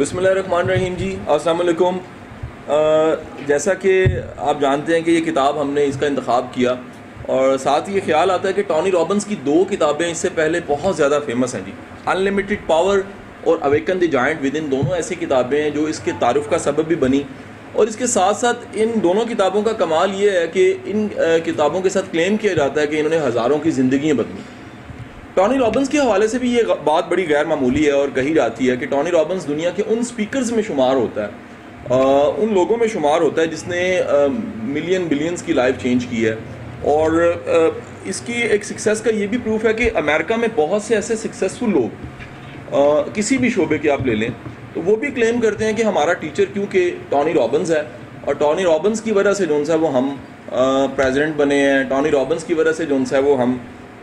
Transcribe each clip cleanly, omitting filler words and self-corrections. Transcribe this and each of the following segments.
بسم اللہ الرحمن الرحیم جی، السلام علیکم۔ جیسا کہ آپ جانتے ہیں کہ یہ کتاب ہم نے اس کا انتخاب کیا، اور ساتھ ہی یہ خیال آتا ہے کہ ٹونی رابنس کی دو کتابیں اس سے پہلے بہت زیادہ فیمس ہیں جی، انلمیٹڈ پاور اور اویکن دی جائنٹ ود ان، دونوں ایسی کتابیں ہیں جو اس کے تعارف کا سبب بھی بنی۔ اور اس کے ساتھ ساتھ ان دونوں کتابوں کا کمال یہ ہے کہ ان کتابوں کے ساتھ کلیم کیا جاتا ہے کہ انہوں نے ہزاروں کی زندگیاں بدلی۔ ٹونی رابنس کے حوالے سے بھی یہ بات بڑی غیر معمولی ہے اور کہی جاتی ہے کہ ٹونی رابنس دنیا کے ان سپیکرز میں شمار ہوتا ہے، ان لوگوں میں شمار ہوتا ہے جس نے بلینز کی لائف چینج کی ہے۔ اور اس کی ایک سکسیس کا یہ بھی پروف ہے کہ امریکہ میں بہت سے ایسے سکسیسفل لوگ کسی بھی شعبے کے آپ لے لیں تو وہ بھی کلیم کرتے ہیں کہ ہمارا ٹیچر کیونکہ ٹونی رابنس ہے، اور ٹونی رابنس کی وجہ سے جو ہے وہ ہم پریزیڈنٹ بنے ہیں، ٹونی رابنس کی وجہ سے جو ہے وہ ہم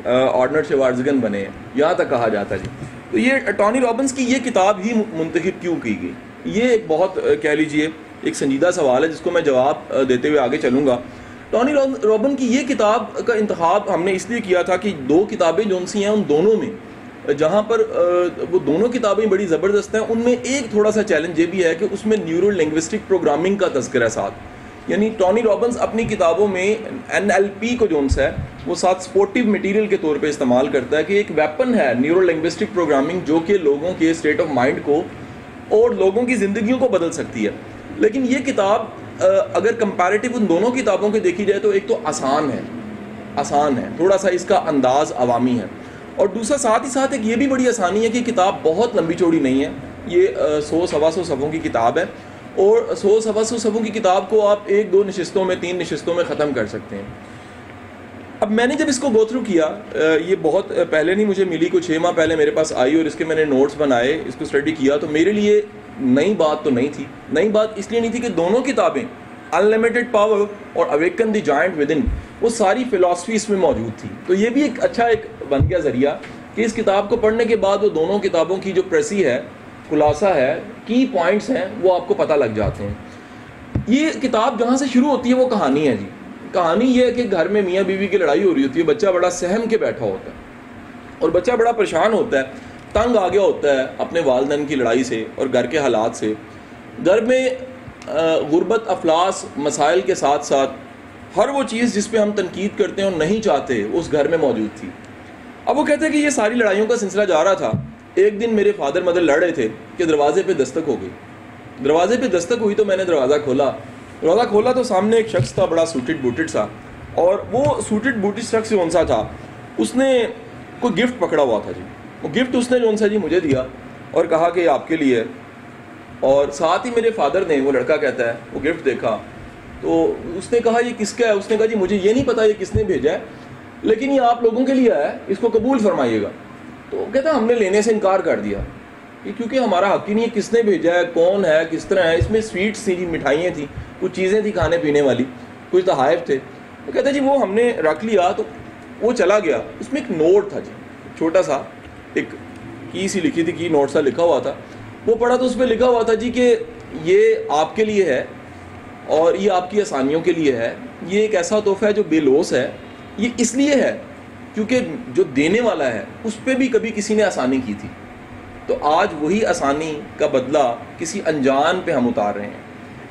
آرنولڈ شوارزنیگر بنے ہیں، یہاں تک کہا جاتا ہے جی۔ تو یہ ٹونی رابنس کی یہ کتاب ہی منتخب کیوں کی گئی، یہ ایک بہت کہہ لیجئے ایک سنجیدہ سوال ہے جس کو میں جواب دیتے ہوئے آگے چلوں گا۔ ٹونی رابن کی یہ کتاب کا انتخاب ہم نے اس لیے کیا تھا کہ دو کتابیں جو سی ہیں ان دونوں میں جہاں پر وہ دونوں کتابیں بڑی زبردست ہیں، ان میں ایک تھوڑا سا چیلنج یہ بھی ہے کہ اس میں نیورو لنگوسٹک پروگرامنگ کا تذکرہ ہے ساتھ، یعنی ٹونی رابنس اپنی کتابوں میں NLP کو جو ہے وہ ساتھ سپورٹیو میٹیریل کے طور پہ استعمال کرتا ہے کہ ایک ویپن ہے نیورو لنگوسٹک پروگرامنگ جو کہ لوگوں کے اسٹیٹ آف مائنڈ کو اور لوگوں کی زندگیوں کو بدل سکتی ہے۔ لیکن یہ کتاب اگر کمپیریٹیو ان دونوں کتابوں کے دیکھی جائے تو ایک تو آسان ہے، تھوڑا سا اس کا انداز عوامی ہے، اور دوسرا ساتھ ہی ساتھ ایک یہ بھی بڑی آسانی ہے کہ کتاب بہت لمبی چوڑی نہیں ہے، یہ 100-125 صفحوں کی کتاب ہے، اور 100-125 صفحوں کی کتاب کو آپ 1-2 نشستوں میں 3 نشستوں میں ختم کر سکتے ہیں۔ اب میں نے جب اس کو گو تھرو کیا، یہ بہت پہلے نہیں مجھے ملی، کچھ 6 ماہ پہلے میرے پاس آئی اور اس کے میں نے نوٹس بنائے، اس کو اسٹڈی کیا، تو میرے لیے نئی بات تو نہیں تھی۔ نئی بات اس لیے نہیں تھی کہ دونوں کتابیں انلمیٹڈ پاور اور اویکن دی جائنٹ ود ان، وہ ساری فلاسفی اس میں موجود تھی، تو یہ بھی ایک اچھا ایک بن گیا ذریعہ کہ اس کتاب کو پڑھنے کے بعد وہ دونوں کتابوں کی جو پریسی ہے، خلاصہ ہے، کی پوائنٹس ہیں، وہ آپ کو پتہ لگ جاتے ہیں۔ یہ کتاب جہاں سے شروع ہوتی ہے وہ کہانی ہے جی۔ کہانی یہ ہے کہ گھر میں میاں بیوی کی لڑائی ہو رہی ہوتی ہے، بچہ بڑا سہم کے بیٹھا ہوتا ہے اور بچہ بڑا پریشان ہوتا ہے، تنگ آ گیا ہوتا ہے اپنے والدین کی لڑائی سے اور گھر کے حالات سے۔ گھر میں غربت، افلاس، مسائل کے ساتھ ساتھ ہر وہ چیز جس پہ ہم تنقید کرتے ہیں اور نہیں چاہتے اس گھر میں موجود تھی۔ اب وہ کہتے ہیں کہ یہ ساری لڑائیوں کا سلسلہ جا رہا تھا، ایک دن میرے فادر مدر لڑ رہے تھے کہ دروازے پہ دستک ہو گئی۔ دروازے پہ دستک ہوئی تو میں نے دروازہ کھولا تو سامنے ایک شخص تھا، بڑا سوٹڈ بوٹڈ سا، اور وہ سوٹڈ بوٹڈ شخص کون سا تھا، اس نے کوئی گفٹ پکڑا ہوا تھا جی۔ وہ گفٹ اس نے جون سا جی مجھے دیا اور کہا کہ یہ آپ کے لیے ہے، اور ساتھ ہی میرے فادر نے، وہ لڑکا کہتا ہے، وہ گفٹ دیکھا تو اس نے کہا یہ کس کا ہے؟ اس نے کہا جی مجھے یہ نہیں پتا یہ کس نے بھیجا ہے، لیکن یہ آپ لوگوں کے لیے ہے، اس کو قبول فرمائیے گا۔ تو کہتا ہم نے لینے سے انکار کر دیا کیونکہ ہمارا حق ہی نہیں ہے، کس نے بھیجا ہے، کون ہے، کس طرح ہے۔ اس میں سویٹس تھی جی، مٹھائیاں تھیں، کچھ چیزیں تھیں کھانے پینے والی، کچھ تحائف تھے۔ تو کہتا جی وہ ہم نے رکھ لیا، تو وہ چلا گیا۔ اس میں ایک نوٹ تھا جی، چھوٹا سا، ایک کی سی لکھی تھی، کی نوٹ سا لکھا ہوا تھا۔ وہ پڑھا تو اس پہ لکھا ہوا تھا جی کہ یہ آپ کے لیے ہے اور یہ آپ کی آسانیوں کے لیے ہے، یہ ایک ایسا تحفہ ہے جو بے لوث ہے، یہ اس لیے ہے کیونکہ جو دینے والا ہے اس پہ بھی کبھی کسی نے آسانی کی تھی، تو آج وہی آسانی کا بدلہ کسی انجان پہ ہم اتار رہے ہیں۔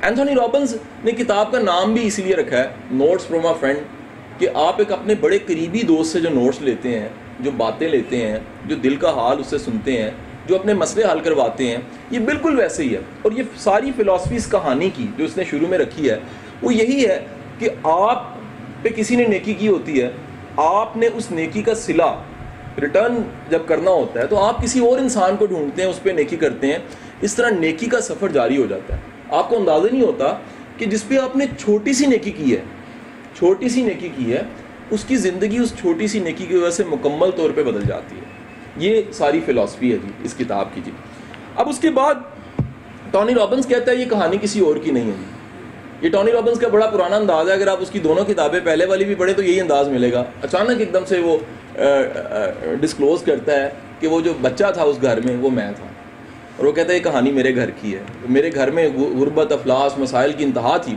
اینتھونی رابنس نے کتاب کا نام بھی اسی لیے رکھا ہے نوٹس فرام اے فرینڈ، کہ آپ ایک اپنے بڑے قریبی دوست سے جو نوٹس لیتے ہیں، جو باتیں لیتے ہیں، جو دل کا حال اس سے سنتے ہیں، جو اپنے مسئلے حل کرواتے ہیں، یہ بالکل ویسے ہی ہے۔ اور یہ ساری فلاسفی اس کہانی کی جو اس نے شروع میں رکھی ہے وہ یہی ہے کہ آپ پہ کسی نے نیکی کی ہوتی ہے، آپ نے اس نیکی کا صلہ ریٹرن جب کرنا ہوتا ہے تو آپ کسی اور انسان کو ڈھونڈتے ہیں، اس پہ نیکی کرتے ہیں، اس طرح نیکی کا سفر جاری ہو جاتا ہے۔ آپ کو اندازہ نہیں ہوتا کہ جس پہ آپ نے چھوٹی سی نیکی کی ہے، اس کی زندگی اس چھوٹی سی نیکی کی وجہ سے مکمل طور پہ بدل جاتی ہے۔ یہ ساری فلاسفی ہے جی اس کتاب کی جی۔ اب اس کے بعد ٹونی رابنس کہتا ہے یہ کہانی کسی اور کی نہیں ہے جی۔ یہ ٹونی رابنس کا بڑا پرانا انداز ہے، اگر آپ اس کی دونوں کتابیں پہلے والی بھی پڑھیں تو یہی انداز ملے گا۔ اچانک ایک دم سے وہ ڈسکلوز کرتا ہے کہ وہ جو بچہ تھا اس گھر میں وہ میں تھا، اور وہ کہتا ہے یہ کہانی میرے گھر کی ہے، میرے گھر میں غربت، افلاس، مسائل کی انتہا تھی،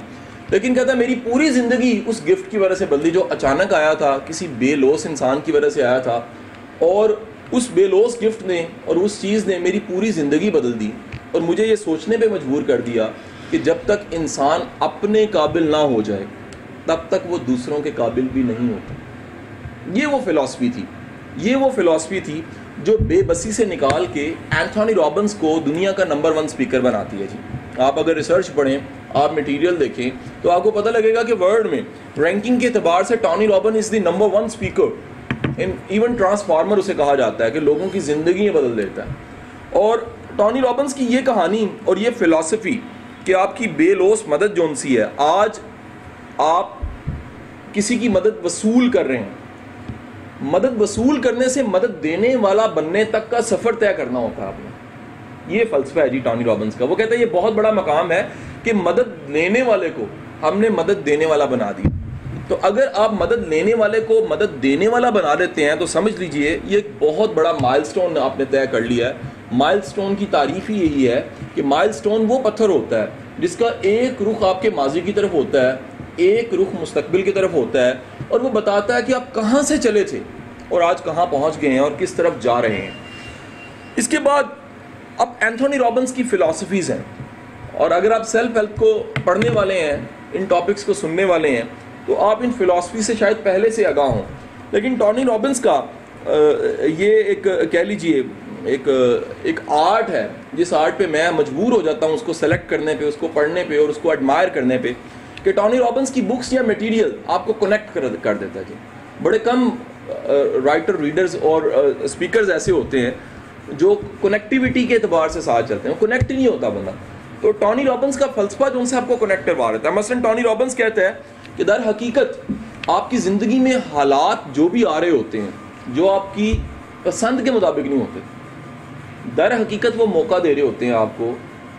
لیکن کہتا ہے میری پوری زندگی اس گفٹ کی وجہ سے بدلی جو اچانک آیا تھا، کسی بے لوث انسان کی وجہ سے آیا تھا، اور اس بے لوث گفٹ نے اور اس چیز نے میری پوری زندگی بدل دی۔ اور مجھے یہ سوچنے پہ مجبور کر دیا کہ جب تک انسان اپنے قابل نہ ہو جائے تب تک وہ دوسروں کے قابل بھی نہیں ہوتا۔ یہ وہ فلسفی تھی جو بے بسی سے نکال کے اینتھونی رابنس کو دنیا کا نمبر 1 اسپیکر بناتی ہے جی۔ آپ اگر ریسرچ پڑھیں، آپ میٹیریل دیکھیں تو آپ کو پتہ لگے گا کہ ورلڈ میں رینکنگ کے اعتبار سے Tony robin is the number 1 speaker, even transformer اسے کہا جاتا ہے کہ لوگوں کی زندگیاں بدل دیتا ہے۔ اور ٹونی رابنس کی یہ کہانی اور یہ فلسفی کہ آپ کی بے لوث مدد جون سی ہے، آج آپ کسی کی مدد وصول کر رہے ہیں، مدد وصول کرنے سے مدد دینے والا بننے تک کا سفر طے کرنا ہوتا ہے آپ نے۔ یہ فلسفہ ہے جی ٹونی رابنس کا۔ وہ کہتا ہے یہ بہت بڑا مقام ہے کہ مدد لینے والے کو ہم نے مدد دینے والا بنا دیا۔ تو اگر آپ مدد لینے والے کو مدد دینے والا بنا دیتے ہیں تو سمجھ لیجئے یہ ایک بہت بڑا مائل سٹون آپ نے طے کر لیا ہے۔ مائل سٹون کی تعریف ہی یہی ہے کہ مائل سٹون وہ پتھر ہوتا ہے جس کا ایک رخ آپ کے ماضی کی طرف ہوتا ہے، ایک رخ مستقبل کی طرف ہوتا ہے، اور وہ بتاتا ہے کہ آپ کہاں سے چلے تھے اور آج کہاں پہنچ گئے ہیں اور کس طرف جا رہے ہیں۔ اس کے بعد اب اینتھونی رابنس کی فلسفیز ہیں، اور اگر آپ سیلف ہیلپ کو پڑھنے والے ہیں، ان ٹاپکس کو سننے والے ہیں، تو آپ ان فلسفی سے شاید پہلے سے آگاہ ہوں۔ لیکن ٹونی رابنس کا یہ ایک کہہ لیجئے ایک آرٹ ہے جس آرٹ پہ میں مجبور ہو جاتا ہوں اس کو سلیکٹ کرنے پہ، اس کو پڑھنے پہ اور اس کو ایڈمائر کرنے پہ، کہ ٹونی رابنس کی بکس یا میٹیریل آپ کو کنیکٹ کر دیتا ہے جی۔ بڑے کم رائٹر، ریڈرز اور اسپیکرز ایسے ہوتے ہیں جو کنیکٹیوٹی کے اعتبار سے ساتھ چلتے ہیں، وہ کنیکٹ نہیں ہوتا بندہ۔ تو ٹونی رابنس کا فلسفہ جو ان سے آپ کو کنیکٹ کروا رہتا ہے۔ مثلا ٹونی رابنس کہتا ہے کہ در حقیقت آپ کی زندگی میں حالات جو بھی آ رہے ہوتے ہیں جو آپ کی پسند کے مطابق نہیں ہوتے، در حقیقت وہ موقع دے رہے ہوتے ہیں آپ کو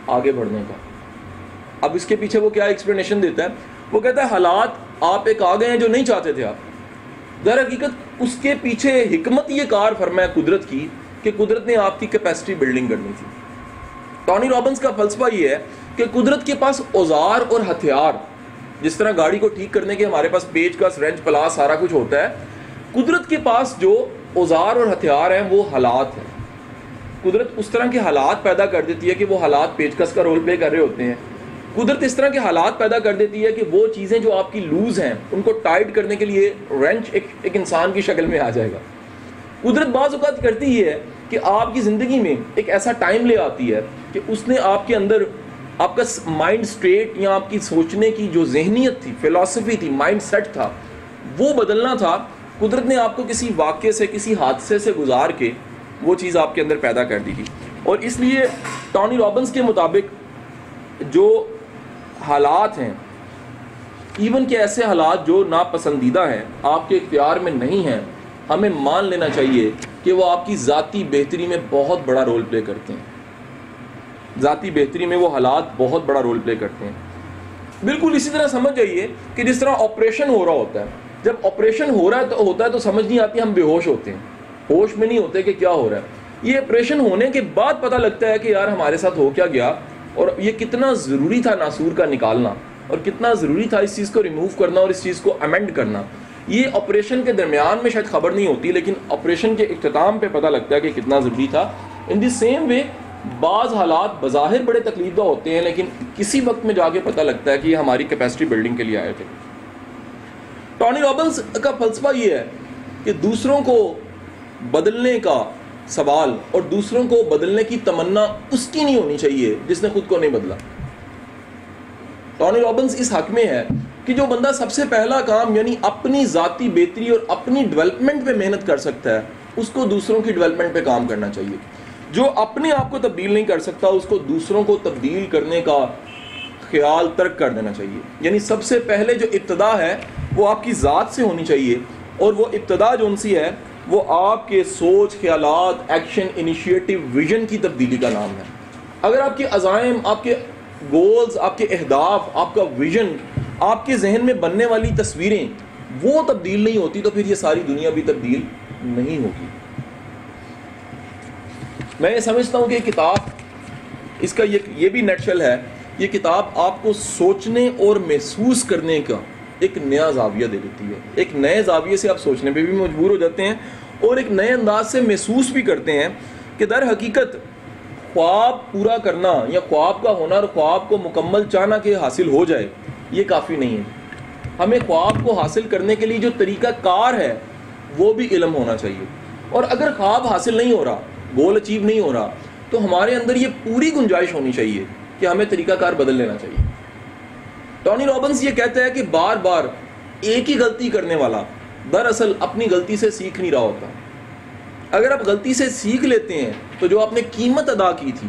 آگے بڑھنے کا۔ اب اس کے پیچھے وہ کیا ایکسپلینیشن دیتا ہے؟ وہ کہتا ہے حالات آپ ایک آ گئے ہیں جو نہیں چاہتے تھے آپ، در حقیقت اس کے پیچھے حکمت یہ کار فرما ہے قدرت کی کہ قدرت نے آپ کی کیپیسٹی بلڈنگ کرنی تھی۔ ٹونی رابنس کا فلسفہ یہ ہے کہ قدرت کے پاس اوزار اور ہتھیار، جس طرح گاڑی کو ٹھیک کرنے کے ہمارے پاس پیچ کس، رینچ، پلاس سارا کچھ ہوتا ہے، قدرت کے پاس جو اوزار اور ہتھیار ہیں وہ حالات ہیں۔ قدرت اس طرح کے حالات پیدا کر دیتی ہے کہ وہ حالات پیچ کس کا رول پلے کر رہے ہوتے ہیں۔ قدرت اس طرح کے حالات پیدا کر دیتی ہے کہ وہ چیزیں جو آپ کی لوز ہیں ان کو ٹائٹ کرنے کے لیے رینچ ایک انسان کی شکل میں آ جائے گا۔ قدرت بعض اوقات کرتی یہ ہے کہ آپ کی زندگی میں ایک ایسا ٹائم لے آتی ہے کہ اس نے آپ کے اندر آپ کا مائنڈ سٹیٹ یا آپ کی سوچنے کی جو ذہنیت تھی، فلسفی تھی، مائنڈ سیٹ تھا، وہ بدلنا تھا۔ قدرت نے آپ کو کسی واقعے سے، کسی حادثے سے گزار کے وہ چیز آپ کے اندر پیدا کر دی تھی۔ اور اس لیے ٹونی رابنس کے مطابق جو حالات ہیں، ایون کہ ایسے حالات جو ناپسندیدہ ہیں، آپ کے اختیار میں نہیں ہیں، ہمیں مان لینا چاہیے کہ وہ آپ کی ذاتی بہتری میں بہت بڑا رول پلے کرتے ہیں۔ ذاتی بہتری میں وہ حالات بہت بڑا رول پلے کرتے ہیں۔ بالکل اسی طرح سمجھ جائیے کہ جس طرح آپریشن ہو رہا ہوتا ہے، جب آپریشن ہو رہا ہے تو سمجھ نہیں آتی، ہم بے ہوش ہوتے ہیں، ہوش میں نہیں ہوتے کہ کیا ہو رہا ہے۔ یہ آپریشن ہونے کے بعد پتہ لگتا ہے کہ یار ہمارے ساتھ ہو کیا گیا، اور یہ کتنا ضروری تھا ناسور کا نکالنا، اور کتنا ضروری تھا اس چیز کو ریموو کرنا اور اس چیز کو امینڈ کرنا۔ یہ آپریشن کے درمیان میں شاید خبر نہیں ہوتی، لیکن آپریشن کے اختتام پہ پتہ لگتا ہے کہ کتنا ضروری تھا۔ ان دی سیم وے بعض حالات بظاہر بڑے تکلیف دہ ہوتے ہیں، لیکن کسی وقت میں جا کے پتہ لگتا ہے کہ یہ ہماری کیپیسٹی بلڈنگ کے لیے آئے تھے۔ ٹونی رابنس کا فلسفہ یہ ہے کہ دوسروں کو بدلنے کا سوال اور دوسروں کو بدلنے کی تمنا اس کی نہیں ہونی چاہیے جس نے خود کو نہیں بدلا۔ ٹونی رابنس اس حق میں ہے کہ جو بندہ سب سے پہلا کام یعنی اپنی ذاتی بہتری اور اپنی ڈیولپمنٹ پہ محنت کر سکتا ہے، اس کو دوسروں کی ڈیولپمنٹ پہ کام کرنا چاہیے۔ جو اپنے آپ کو تبدیل نہیں کر سکتا، اس کو دوسروں کو تبدیل کرنے کا خیال ترک کر دینا چاہیے۔ یعنی سب سے پہلے جو ابتدا ہے وہ آپ کی ذات سے ہونی چاہیے، اور وہ ابتدا جو ان سی ہے وہ آپ کے سوچ، خیالات، ایکشن، انیشیٹو، ویژن کی تبدیلی کا نام ہے۔ اگر آپ کے عزائم، آپ کے گولز، آپ کے اہداف، آپ کا ویژن، آپ کے ذہن میں بننے والی تصویریں وہ تبدیل نہیں ہوتی تو پھر یہ ساری دنیا بھی تبدیل نہیں ہوگی۔ میں یہ سمجھتا ہوں کہ یہ کتاب، اس کا یہ بھی نیٹشل ہے، یہ کتاب آپ کو سوچنے اور محسوس کرنے کا ایک نیا زاویہ دے دیتی ہے۔ ایک نئے زاویے سے آپ سوچنے پہ بھی مجبور ہو جاتے ہیں اور ایک نئے انداز سے محسوس بھی کرتے ہیں کہ در حقیقت خواب پورا کرنا یا خواب کا ہونا اور خواب کو مکمل چاہنا کہ حاصل ہو جائے یہ کافی نہیں ہے. ہمیں خواب کو حاصل کرنے کے لیے جو طریقہ کار ہے وہ بھی علم ہونا چاہیے. اور اگر خواب حاصل نہیں ہو رہا, گول اچیو نہیں ہو رہا, تو ہمارے اندر یہ پوری گنجائش ہونی چاہیے کہ ہمیں طریقہ کار بدل لینا چاہیے. ٹونی رابنس یہ کہتا ہے کہ بار بار ایک ہی غلطی کرنے والا دراصل اپنی غلطی سے سیکھ نہیں رہا ہوتا. اگر آپ غلطی سے سیکھ لیتے ہیں تو جو آپ نے قیمت ادا کی تھی,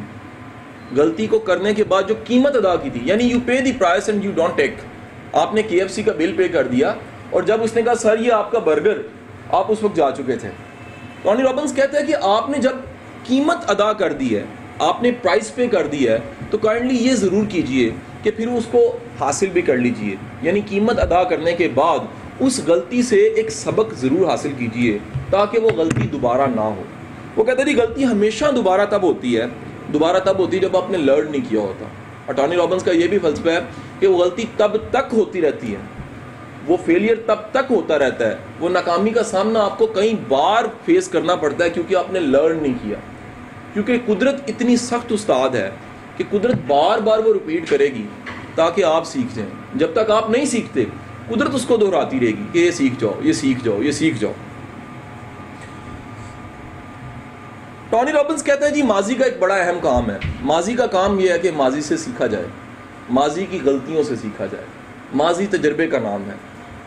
غلطی کو کرنے کے بعد جو قیمت ادا کی تھی, یعنی you pay the price and you don't take. آپ نے KFC کا بل پے کر دیا اور جب اس نے کہا سر یہ آپ کا برگر, آپ اس وقت جا چکے تھے. ٹونی رابنس کہتا ہے کہ آپ نے جب قیمت ادا کر دی ہے, آپ نے پرائس پے کر دی ہے, تو کائنڈلی یہ ضرور کیجئے کہ پھر اس کو حاصل بھی کر لیجئے. یعنی قیمت ادا کرنے کے بعد اس غلطی سے ایک سبق ضرور حاصل کیجئے تاکہ وہ غلطی دوبارہ نہ ہو. وہ کہتے ہیں غلطی ہمیشہ دوبارہ تب ہوتی ہے جب آپ نے لرن نہیں کیا ہوتا. اور ٹونی رابنس کا یہ بھی فلسفہ ہے کہ وہ غلطی تب تک ہوتی رہتی ہے, وہ فیلئر تب تک ہوتا رہتا ہے, وہ ناکامی کا سامنا آپ کو کئی بار فیس کرنا پڑتا ہے کیونکہ آپ نے لرن نہیں کیا. کیونکہ قدرت اتنی سخت استاد ہے کہ قدرت بار بار وہ ریپیٹ کرے گی تاکہ آپ سیکھ جائیں. جب تک آپ نہیں سیکھتے قدرت اس کو دہراتی رہے گی کہ یہ سیکھ جاؤ, یہ سیکھ جاؤ, یہ سیکھ جاؤ. ٹونی رابنس کہتا ہے جی ماضی کا ایک بڑا اہم کام ہے. ماضی کا کام یہ ہے کہ ماضی سے سیکھا جائے, ماضی کی غلطیوں سے سیکھا جائے. ماضی تجربے کا نام ہے,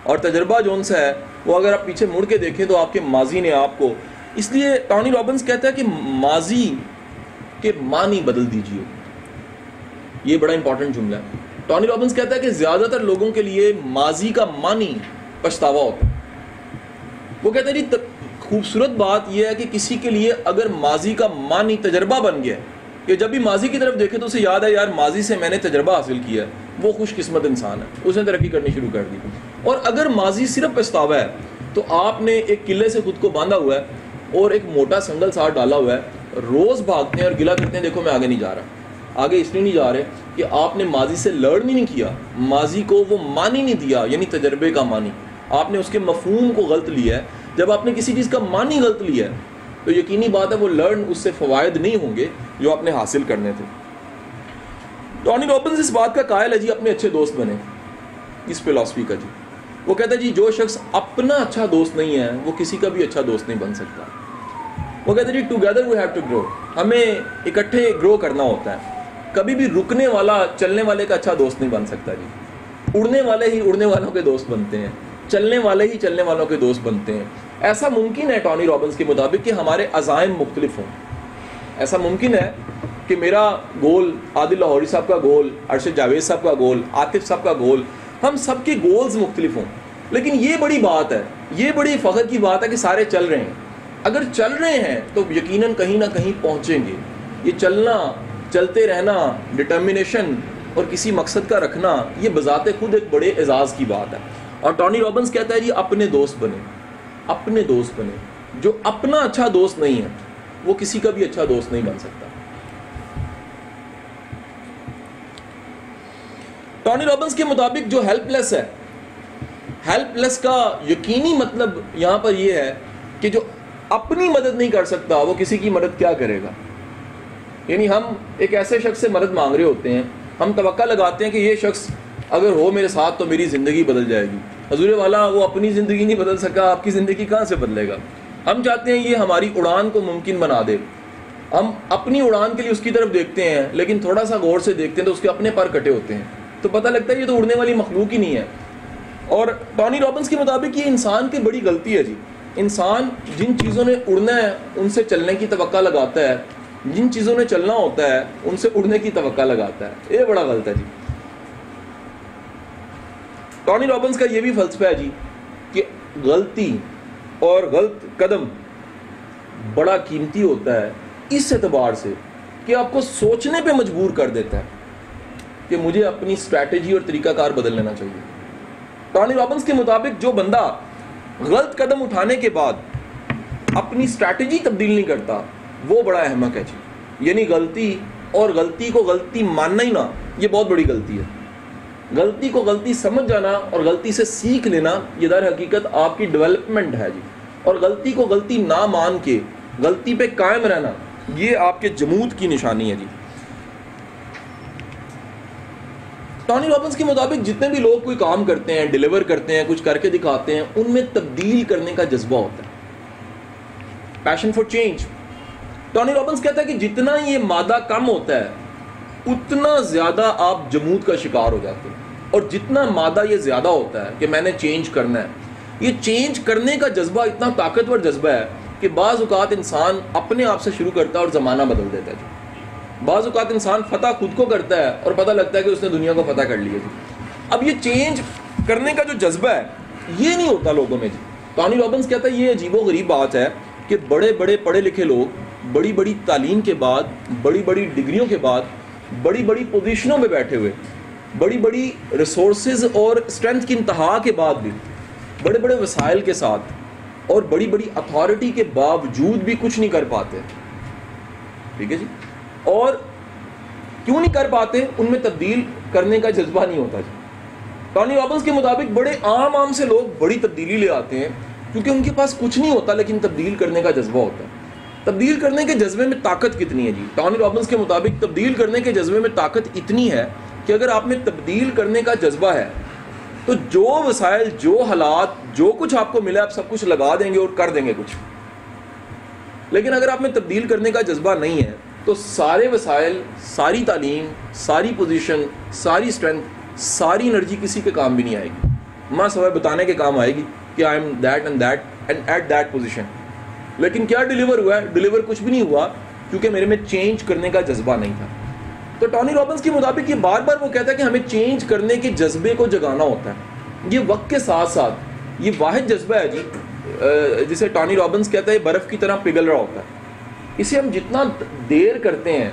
اور تجربہ جون سا ہے وہ اگر آپ پیچھے مڑ کے دیکھیں تو آپ کے ماضی نے آپ کو, اس لیے ٹونی رابنس کہتا ہے کہ ماضی کے معنی بدل دیجئے. یہ بڑا امپورٹنٹ جملہ ہے. ٹونی رابنس کہتا ہے کہ زیادہ تر لوگوں کے لیے ماضی کا معنی پچھتاوا ہوتا ہے. وہ کہتے ہیں جی خوبصورت بات یہ ہے کہ کسی کے لیے اگر ماضی کا معنی تجربہ بن گیا کہ جب بھی ماضی کی طرف دیکھے تو اسے یاد ہے یار ماضی سے میں نے تجربہ حاصل کیا ہے, وہ خوش قسمت انسان ہے, اس نے ترقی کرنی شروع کر دی. اور اگر ماضی صرف پچھتاوا ہے تو آپ نے ایک قلعے سے خود کو باندھا ہوا ہے اور ایک موٹا سنگل ساتھ ڈالا ہوا ہے, روز بھاگتے ہیں اور گلا کرتے ہیں دیکھو میں آگے نہیں جا رہا. آگے اس لیے نہیں جا رہے کہ آپ نے ماضی سے لرن نہیں کیا, ماضی کو وہ معنی نہیں دیا, یعنی تجربے کا معنی. آپ نے اس کے مفہوم کو غلط لیا ہے. جب آپ نے کسی چیز کا معنی غلط لیا ہے تو یقینی بات ہے وہ لرن اس سے فوائد نہیں ہوں گے جو آپ نے حاصل کرنے تھے. ٹونی رابنس اس بات کا قائل ہے جی اپنے اچھے دوست بنے, اس فلسفی کا جی. وہ کہتا ہے جی جو شخص اپنا اچھا دوست نہیں ہے وہ کسی کا بھی اچھا دوست نہیں بن سکتا. وہ کہتے ہیں جی together we have to grow, ہمیں اکٹھے گرو کرنا ہوتا ہے. کبھی بھی رکنے والا چلنے والے کا اچھا دوست نہیں بن سکتا جی. اڑنے والے ہی اڑنے والوں کے دوست بنتے ہیں, چلنے والے ہی چلنے والوں کے دوست بنتے ہیں. ایسا ممکن ہے ٹونی رابنس کے مطابق کہ ہمارے عزائم مختلف ہوں. ایسا ممکن ہے کہ میرا گول, عادل لاہوری صاحب کا گول, ارشد جاوید صاحب کا گول, عاطف صاحب کا گول, ہم سب کے گولز مختلف ہوں. لیکن یہ بڑی بات ہے, یہ بڑی فخر کی بات ہے کہ سارے چل رہے ہیں. اگر چل رہے ہیں تو یقیناً کہیں نہ کہیں پہنچیں گے. یہ چلنا, چلتے رہنا, ڈٹرمنیشن اور کسی مقصد کا رکھنا, یہ بذات خود ایک بڑے اعزاز کی بات ہے. اور ٹونی رابنس کہتا ہے جی اپنے دوست بنے, اپنے دوست بنے. جو اپنا اچھا دوست نہیں ہے وہ کسی کا بھی اچھا دوست نہیں بن سکتا. ٹونی رابنس کے مطابق جو ہیلپ لیس ہے, ہیلپ لیس کا یقینی مطلب یہاں پر یہ ہے کہ جو اپنی مدد نہیں کر سکتا وہ کسی کی مدد کیا کرے گا. یعنی ہم ایک ایسے شخص سے مدد مانگ رہے ہوتے ہیں, ہم توقع لگاتے ہیں کہ یہ شخص اگر ہو میرے ساتھ تو میری زندگی بدل جائے گی. حضور والا وہ اپنی زندگی نہیں بدل سکا, آپ کی زندگی کہاں سے بدلے گا. ہم چاہتے ہیں یہ ہماری اڑان کو ممکن بنا دے. ہم اپنی اڑان کے لیے اس کی طرف دیکھتے ہیں لیکن تھوڑا سا غور سے دیکھتے ہیں تو اس کے اپنے پر کٹے ہوتے ہیں, تو پتہ لگتا ہے یہ تو اڑنے والی مخلوق ہی نہیں ہے. اور ٹونی رابنس کے مطابق یہ انسان کی بڑی غلطی ہے جی. انسان جن چیزوں نے اڑنا ہے ان سے چلنے کی توقع لگاتا ہے, جن چیزوں نے چلنا ہوتا ہے ان سے اڑنے کی توقع لگاتا ہے. یہ بڑا غلط ہے جی. ٹونی رابنس کا یہ بھی فلسفہ ہے جی کہ غلطی اور غلط قدم بڑا قیمتی ہوتا ہے اس اعتبار سے کہ آپ کو سوچنے پہ مجبور کر دیتا ہے کہ مجھے اپنی اسٹریٹجی اور طریقہ کار بدل لینا چاہیے. ٹونی رابنس کے مطابق جو بندہ غلط قدم اٹھانے کے بعد اپنی اسٹریٹجی تبدیل نہیں کرتا وہ بڑا احمق ہے جی. یعنی غلطی اور غلطی کو غلطی ماننا ہی نہ, یہ بہت بڑی غلطی ہے. غلطی کو غلطی سمجھ جانا اور غلطی سے سیکھ لینا یہ در حقیقت آپ کی ڈیولپمنٹ ہے جی. اور غلطی کو غلطی نہ مان کے غلطی پہ قائم رہنا یہ آپ کے جمود کی نشانی ہے جی. ٹونی رابنس کے مطابق جتنے بھی لوگ کوئی کام کرتے ہیں, ڈیلیور کرتے ہیں, کچھ کر کے دکھاتے ہیں, ان میں تبدیل کرنے کا جذبہ ہوتا ہے, passion for change. Tony Robbins کہتا ہے کہ جتنا یہ مادہ کم ہوتا ہے اتنا زیادہ آپ جمود کا شکار ہو جاتے ہیں, اور جتنا مادہ یہ زیادہ ہوتا ہے کہ میں نے چینج کرنا ہے, یہ چینج کرنے کا جذبہ اتنا طاقتور جذبہ ہے کہ بعض اوقات انسان اپنے آپ سے شروع کرتا ہے اور زمانہ بدل دیتا ہے جی. بعض اوقات انسان فتح خود کو کرتا ہے اور پتہ لگتا ہے کہ اس نے دنیا کو فتح کر لیا جی. اب یہ چینج کرنے کا جو جذبہ ہے یہ نہیں ہوتا لوگوں میں جی. ٹونی رابنس کہتا ہے یہ عجیب و غریب بات ہے کہ بڑے بڑے پڑھے لکھے لوگ بڑی بڑی تعلیم کے بعد, بڑی بڑی ڈگریوں کے بعد, بڑی بڑی پوزیشنوں میں بیٹھے ہوئے, بڑی بڑی ریسورسز اور اسٹرینتھ کی انتہا کے بعد بھی, بڑے بڑے وسائل کے ساتھ اور بڑی بڑی اتھارٹی کے باوجود بھی کچھ نہیں کر پاتے. ٹھیک ہے جی. اور کیوں نہیں کر پاتے؟ ان میں تبدیل کرنے کا جذبہ نہیں ہوتا جی. ٹونی رابنس کے مطابق بڑے عام سے لوگ بڑی تبدیلی لے آتے ہیں کیونکہ ان کے پاس کچھ نہیں ہوتا لیکن تبدیل کرنے کا جذبہ ہوتا ہے. تبدیل کرنے کے جذبے میں طاقت کتنی ہے جی؟ ٹونی رابنس کے مطابق تبدیل کرنے کے جذبے میں طاقت اتنی ہے کہ اگر آپ میں تبدیل کرنے کا جذبہ ہے تو جو وسائل, جو حالات, جو کچھ آپ کو ملے آپ سب کچھ لگا دیں گے اور کر دیں گے کچھ. لیکن اگر آپ میں تبدیل کرنے کا جذبہ نہیں ہے تو سارے وسائل, ساری تعلیم, ساری پوزیشن, ساری اسٹرینتھ, ساری انرجی کسی کے کام بھی نہیں آئے گی. ماں سوائے بتانے کے کام آئے گی کہ I am that and that and at that position. لیکن کیا ڈیلیور ہوا ہے؟ ڈیلیور کچھ بھی نہیں ہوا کیونکہ میرے میں چینج کرنے کا جذبہ نہیں تھا. تو ٹونی رابنس کے مطابق یہ بار بار وہ کہتا ہے کہ ہمیں چینج کرنے کے جذبے کو جگانا ہوتا ہے. یہ وقت کے ساتھ ساتھ یہ واحد جذبہ ہے جی جسے ٹونی رابنس کہتا ہے برف کی طرح پگھل رہا ہوتا ہے. اسے ہم جتنا دیر کرتے ہیں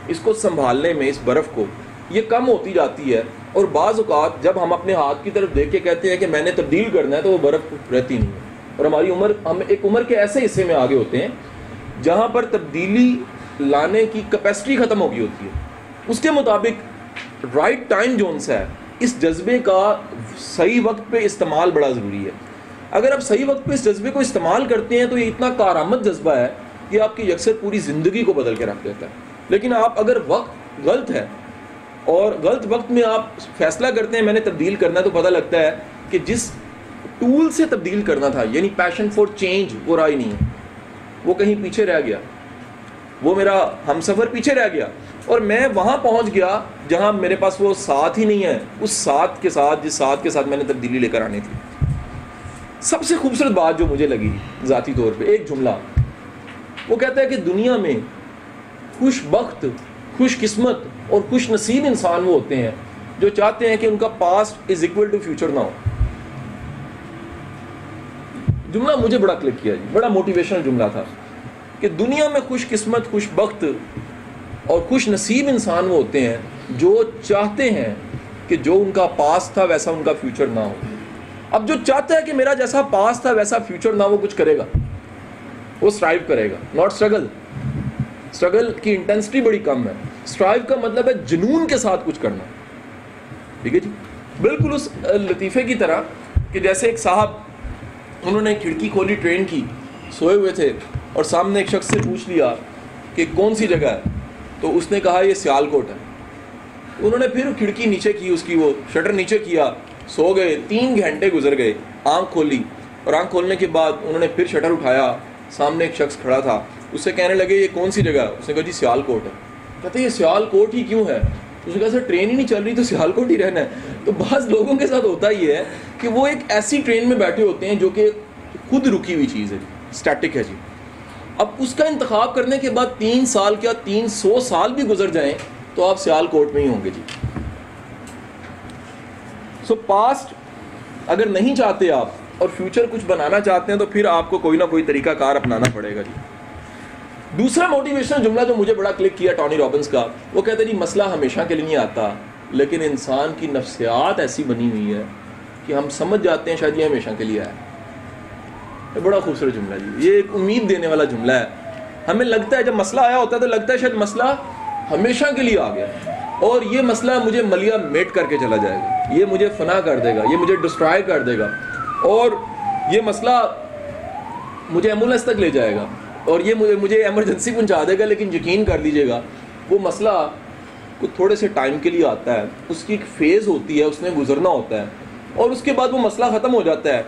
اس کو سنبھالنے میں, اس برف کو, یہ کم ہوتی جاتی ہے. اور بعض اوقات جب ہم اپنے ہاتھ کی طرف دیکھ کے کہتے ہیں کہ میں نے تبدیل کرنا ہے تو وہ برف رہتی نہیں ہے. اور ہماری عمر, ہم ایک عمر کے ایسے حصے میں آگے ہوتے ہیں جہاں پر تبدیلی لانے کی کیپیسٹی ختم ہو گئی ہوتی ہے. اس کے مطابق رائٹ ٹائم جون سا ہے, اس جذبے کا صحیح وقت پہ استعمال بڑا ضروری ہے. اگر آپ صحیح وقت پہ اس جذبے کو استعمال کرتے ہیں تو یہ اتنا کارآمد جذبہ ہے کہ آپ کی یکسر پوری زندگی کو بدل کے رکھ دیتا ہے. لیکن آپ اگر وقت غلط ہے اور غلط وقت میں آپ فیصلہ کرتے ہیں میں نے تبدیل کرنا ہے, تو پتہ لگتا ہے کہ جس ٹول سے تبدیل کرنا تھا یعنی پیشن فار چینج وہ رہا ہی نہیں ہے, وہ کہیں پیچھے رہ گیا, وہ میرا ہم سفر پیچھے رہ گیا اور میں وہاں پہنچ گیا جہاں میرے پاس وہ ساتھ ہی نہیں ہے, اس ساتھ کے ساتھ جس ساتھ کے ساتھ میں نے تبدیلی لے کر آنی تھی. سب سے خوبصورت بات جو مجھے لگی ذاتی طور پہ, ایک جملہ, وہ کہتا ہے کہ دنیا میں خوش بخت, خوش قسمت اور خوش نصیب انسان وہ ہوتے ہیں جو چاہتے ہیں کہ ان کا past is equal to future نہ ہو. جملہ مجھے بڑا کلک کیا جی, بڑا موٹیویشنل جملہ تھا کہ دنیا میں خوش قسمت, خوش بخت اور خوش نصیب انسان وہ ہوتے ہیں جو چاہتے ہیں کہ جو ان کا پاس تھا ویسا ان کا فیوچر نہ ہو. اب جو چاہتا ہے کہ میرا جیسا پاس تھا ویسا فیوچر نہ, وہ کچھ کرے گا, وہ اسٹرائیو کرے گا, ناٹ اسٹرگل. اسٹرگل کی انٹینسٹی بڑی کم ہے, اسٹرائیو کا مطلب ہے جنون کے ساتھ کچھ کرنا. ٹھیک ہے جی. بالکل اس لطیفے کی طرح کہ جیسے ایک صاحب, انہوں نے کھڑکی کھولی ٹرین کی, سوئے ہوئے تھے اور سامنے ایک شخص سے پوچھ لیا کہ کون سی جگہ ہے, تو اس نے کہا یہ سیال کوٹ ہے. انہوں نے پھر کھڑکی نیچے کی, اس کی وہ شٹر نیچے کیا, سو گئے. 3 گھنٹے گزر گئے, آنکھ کھولی اور آنکھ کھولنے کے بعد انہوں نے پھر شٹر اٹھایا, سامنے ایک شخص کھڑا تھا, اس سے کہنے لگے یہ کون سی جگہ ہے؟ اس نے کہا جی سیال کوٹ ہے. کہتے یہ سیال کوٹ ہی کیوں ہے؟ اس نے کہا سر ٹرین ہی نہیں چل رہی تو سیال کوٹ ہی رہنا ہے. تو بعض لوگوں کے ساتھ ہوتا یہ ہے کہ وہ ایک ایسی ٹرین میں بیٹھے ہوتے ہیں جو کہ خود رکی ہوئی چیز ہے, اسٹیٹک ہے جی. اب اس کا انتخاب کرنے کے بعد 3 سال کیا 300 سال بھی گزر جائیں تو آپ سیال کوٹ میں ہی ہوں گے جی. سو پاسٹ اگر نہیں چاہتے آپ اور فیوچر کچھ بنانا چاہتے ہیں تو پھر آپ کو کوئی نہ کوئی طریقہ کار اپنانا پڑے گا جی. دوسرا موٹیویشنل جملہ جو مجھے بڑا کلک کیا ٹونی رابنس کا, وہ کہتے ہیں جی مسئلہ ہمیشہ کے لیے نہیں آتا, لیکن انسان کی نفسیات ایسی بنی ہوئی ہے کہ ہم سمجھ جاتے ہیں شاید یہ ہمیشہ کے لیے آیا. یہ بڑا خوبصورت جملہ جی, یہ ایک امید دینے والا جملہ ہے. ہمیں لگتا ہے جب مسئلہ آیا ہوتا ہے تو لگتا ہے شاید مسئلہ ہمیشہ کے لیے آ گیا اور یہ مسئلہ مجھے ملیا میٹ کر کے چلا جائے گا, یہ مجھے فنا کر دے گا, یہ مجھے ڈسٹرائے کر دے گا اور یہ مسئلہ مجھے ایمبولینس تک لے جائے گا. اور یہ مجھے ایمرجنسی پہنچا دے گا، لیکن یقین کر لیجیے گا وہ مسئلہ کو تھوڑے سے ٹائم کے لیے آتا ہے، اس کی ایک فیز ہوتی ہے، اس نے گزرنا ہوتا ہے، اور اس کے بعد وہ مسئلہ ختم ہو جاتا ہے.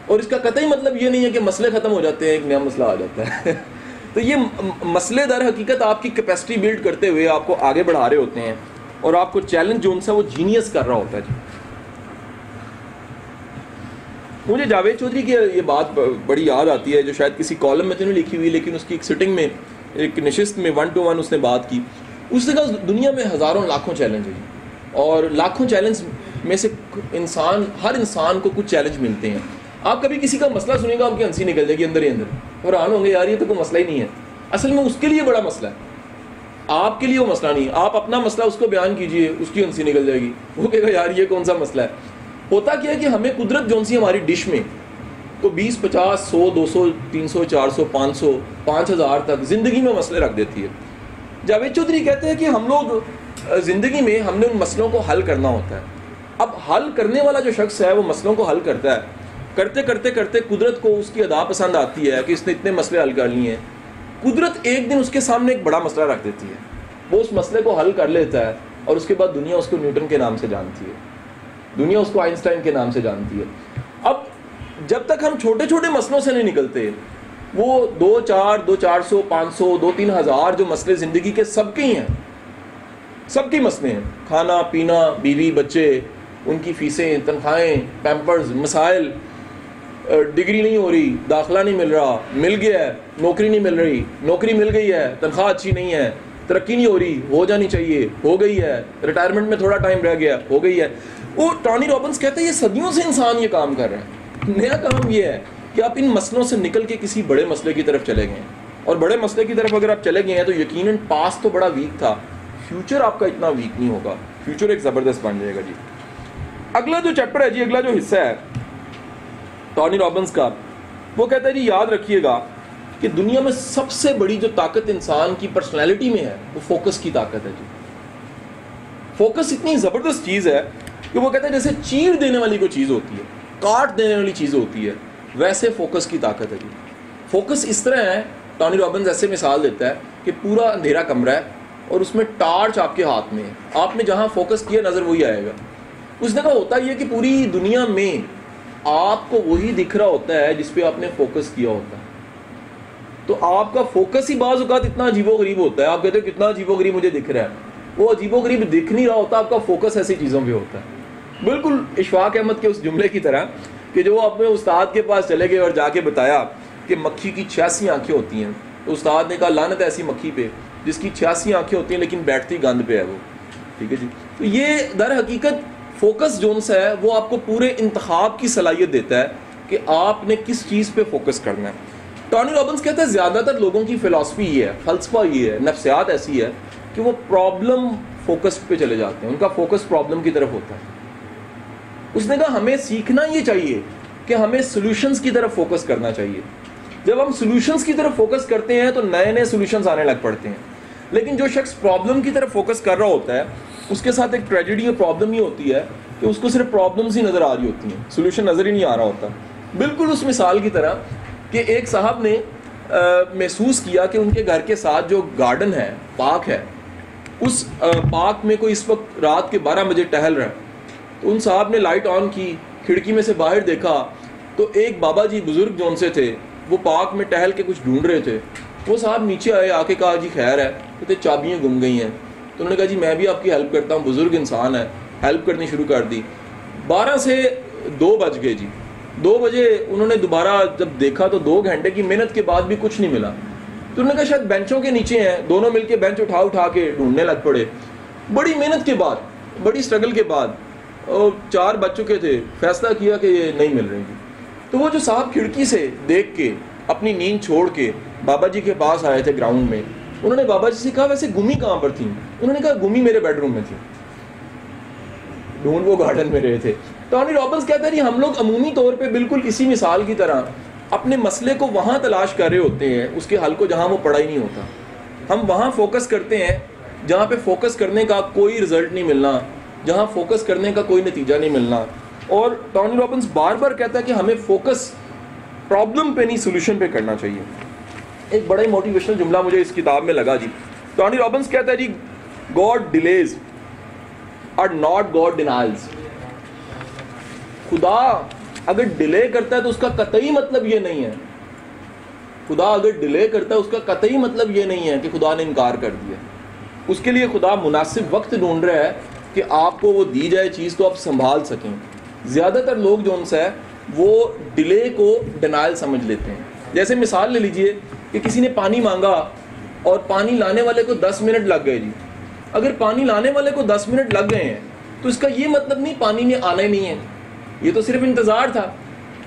اور اس کا قطعی مطلب یہ نہیں ہے کہ مسئلے ختم ہو جاتے ہیں ایک نیا مسئلہ آ جاتا ہے. تو یہ مسئلے در حقیقت آپ کی کیپیسٹی بلڈ کرتے ہوئے آپ کو آگے بڑھا رہے ہوتے ہیں، اور آپ کو چیلنج جو ان سے وہ جینیس کر رہا ہوتا ہے. مجھے جاوید چودھری کی یہ بات بڑی یاد آتی ہے، جو شاید کسی کالم میں تو نہیں لکھی ہوئی، لیکن اس کی ایک سٹنگ میں، ایک نشست میں 1 to 1 اس نے بات کی. اس نے کہا دنیا میں ہزاروں لاکھوں چیلنج ہیں، اور لاکھوں چیلنج میں سے ہر انسان کو کچھ چیلنج ملتے ہیں. آپ کبھی کسی کا مسئلہ سنیں گا، آپ کی ہنسی نکل جائے گی اندر ہی اندر، حیران ہوں گے یار یہ تو کوئی مسئلہ ہی نہیں ہے. اصل میں اس کے لیے بڑا مسئلہ ہے، آپ کے لیے وہ مسئلہ نہیں. آپ اپنا مسئلہ اس کو بیان کیجئے، اس کی ہنسی نکل جائے گی، وہ کہے گا یار یہ کون سا مسئلہ ہے. ہوتا کیا ہے کہ ہمیں قدرت جون سی ہماری ڈش میں کو 20 50 100 200 300 400 500 5000 تک زندگی میں مسئلے رکھ دیتی ہے. جاوید چودھری کہتے ہیں کہ ہم لوگ زندگی میں ہم نے ان مسئلوں کو حل کرنا ہوتا ہے. اب حل کرنے والا جو شخص ہے وہ مسئلوں کو حل کرتا ہے، کرتے کرتے کرتے قدرت کو اس کی ادا پسند آتی ہے کہ اس نے اتنے مسئلے حل کر لیے ہیں. قدرت ایک دن اس کے سامنے ایک بڑا مسئلہ رکھ دیتی ہے، وہ اس مسئلے کو حل کر لیتا ہے، اور اس کے بعد دنیا اس کو نیوٹن کے نام سے جانتی ہے، دنیا اس کو آئنسٹائن کے نام سے جانتی ہے. اب جب تک ہم چھوٹے چھوٹے مسئلوں سے نہیں نکلتے، وہ 2 4 2 400 500 2 3 ہزار جو مسئلے زندگی کے سب کے ہی ہیں، سب کے مسئلے ہیں، کھانا پینا، بیوی بچے، ان کی فیسیں، تنخواہیں، پیمپرز، مسائل، ڈگری نہیں ہو رہی، داخلہ نہیں مل رہا، مل گیا ہے نوکری نہیں مل رہی، نوکری مل گئی ہے تنخواہ اچھی نہیں ہے، ترقی نہیں ہو رہی، ہو جانی چاہیے، ہو گئی ہے، ریٹائرمنٹ میں تھوڑا ٹائم رہ گیا، ہو گئی ہے. وہ ٹونی رابنس کہتے ہیں یہ صدیوں سے انسان یہ کام کر رہے ہیں. نیا کام یہ ہے کہ آپ ان مسئلوں سے نکل کے کسی بڑے مسئلے کی طرف چلے گئے ہیں، اور بڑے مسئلے کی طرف اگر آپ چلے گئے ہیں تو یقیناً پاس تو بڑا ویک تھا، فیوچر آپ کا اتنا ویک نہیں ہوگا، فیوچر ایک زبردست بن جائے گا. جی اگلا جو چیپٹر ہے، جی اگلا جو حصہ ہے ٹونی رابنس کا، وہ کہتا ہے جی یاد رکھیے گا کہ دنیا میں سب سے بڑی جو طاقت انسان کی پرسنالٹی میں ہے وہ فوکس کی طاقت ہے. جی فوکس اتنی زبردست چیز ہے کہ وہ کہتے ہیں جیسے چیر دینے والی کوئی چیز ہوتی ہے، کاٹ دینے والی چیز ہوتی ہے، ویسے فوکس کی طاقت ہے. جی فوکس اس طرح ہے، ٹونی رابنس ایسے مثال دیتا ہے کہ پورا اندھیرا کمرہ ہے اور اس میں ٹارچ آپ کے ہاتھ میں ہے، آپ نے جہاں فوکس کیا نظر وہی آئے گا. اس نے کہا ہوتا یہ کہ پوری دنیا میں آپ کو وہی دکھ رہا ہوتا ہے جس پہ آپ نے فوکس کیا ہوتا ہے. تو آپ کا فوکس ہی بعض اوقات اتنا عجیب و غریب ہوتا ہے، آپ کہتے ہیں کتنا عجیب و غریب مجھے دکھ رہا ہے، وہ عجیب و غریب دکھ نہیں رہا ہوتا، آپ کا فوکس ایسی چیزوں پہ ہوتا ہے. بالکل اشفاق احمد کے اس جملے کی طرح کہ جو اپنے استاد کے پاس چلے گئے اور جا کے بتایا کہ مکھی کی 86 آنکھیں ہوتی ہیں، تو استاد نے کہا لعنت ایسی مکھی پہ جس کی 86 آنکھیں ہوتی ہیں لیکن بیٹھتی گند پہ ہے وہ. ٹھیک ہے جی. تو یہ در حقیقت فوکس جون سا ہے وہ آپ کو پورے انتخاب کی صلاحیت دیتا ہے کہ آپ نے کس چیز پہ فوکس کرنا ہے. ٹونی رابنس کہتا ہے زیادہ تر لوگوں کی فلسفی یہ ہے، فلسفہ یہ ہے، نفسیات ایسی ہے کہ وہ پرابلم فوکس پہ چلے جاتے ہیں، ان کا فوکس پرابلم کی طرف ہوتا ہے. اس نے کہا ہمیں سیکھنا یہ چاہیے کہ ہمیں سولوشنز کی طرف فوکس کرنا چاہیے. جب ہم سولوشنز کی طرف فوکس کرتے ہیں تو نئے نئے سولوشنز آنے لگ پڑتے ہیں. لیکن جو شخص پرابلم کی طرف فوکس کر رہا ہوتا ہے اس کے ساتھ ایک ٹریجڈی اور پرابلم ہی ہوتی ہے کہ اس کو صرف پرابلمز ہی نظر آ رہی ہوتی ہیں، سولوشن نظر ہی نہیں آ رہا ہوتا. بالکل اس مثال کی طرح کہ ایک صاحب نے محسوس کیا کہ ان کے گھر کے ساتھ جو گارڈن ہے، پارک ہے، اس پارک میں کوئی اس وقت رات کے 12 بجے ٹہل رہا ہے. تو ان صاحب نے لائٹ آن کی، کھڑکی میں سے باہر دیکھا تو ایک بابا جی بزرگ جون سے تھے، وہ پارک میں ٹہل کے کچھ ڈھونڈ رہے تھے. وہ صاحب نیچے آئے، آ کے کہا جی خیر ہے، کہتے چابیاں گم گئی ہیں. تو انہوں نے کہا جی میں بھی آپ کی ہیلپ کرتا ہوں، بزرگ انسان ہے، ہیلپ کرنی شروع کر دی. 12 سے 2 بج گئے. جی 2 بجے انہوں نے دوبارہ جب دیکھا تو 2 گھنٹے کی محنت کے بعد بھی کچھ نہیں ملا. تو انہوں نے کہا شاید بینچوں کے نیچے ہیں. دونوں مل کے بینچ اٹھا کے ڈھونڈنے لگ پڑے. بڑی محنت کے بعد، بڑی اسٹرگل کے بعد، اور 4 بج چکے تھے، فیصلہ کیا کہ یہ نہیں مل رہی تھی. تو وہ جو صاحب کھڑکی سے دیکھ کے اپنی نیند چھوڑ کے بابا جی کے پاس آئے تھے گراؤنڈ میں، انہوں نے بابا جی سے کہا ویسے گمی کہاں پر تھیں؟ انہوں نے کہا گمی میرے بیڈ روم میں تھی، ڈھونڈ وہ گارڈن میں رہے تھے. ٹونی رابنس کہتا ہے ہم لوگ عمومی طور پہ بالکل اسی مثال کی طرح اپنے مسئلے کو وہاں تلاش کر رہے ہوتے ہیں، اس کے حل کو جہاں وہ پڑا ہی نہیں ہوتا. ہم وہاں فوکس کرتے ہیں جہاں پہ فوکس کرنے کا کوئی رزلٹ نہیں ملنا، جہاں فوکس کرنے کا کوئی نتیجہ نہیں ملنا. اور ٹونی رابنس بار بار کہتا ہے کہ ہمیں فوکس پرابلم پہ نہیں سولوشن پہ کرنا چاہیے. ایک بڑا ہی موٹیویشنل جملہ مجھے اس کتاب میں لگا جی. ٹونی رابنس کہتا ہے جی God delays are not God denials. خدا اگر ڈیلے کرتا ہے تو اس کا قطعی مطلب یہ نہیں ہے، خدا اگر ڈیلے کرتا ہے اس کا قطعی مطلب یہ نہیں ہے کہ خدا نے انکار کر دیا. اس کے لیے خدا مناسب وقت ڈھونڈ رہا ہے کہ آپ کو وہ دی جائے چیز تو آپ سنبھال سکیں. زیادہ تر لوگ جو ان سے ہے وہ ڈیلے کو ڈینائل سمجھ لیتے ہیں. جیسے مثال لے لیجئے کہ کسی نے پانی مانگا اور پانی لانے والے کو 10 منٹ لگ گئے جی. اگر پانی لانے والے کو 10 منٹ لگ گئے ہیں تو اس کا یہ مطلب نہیں پانی نے آنا ہی نہیں ہے، یہ تو صرف انتظار تھا.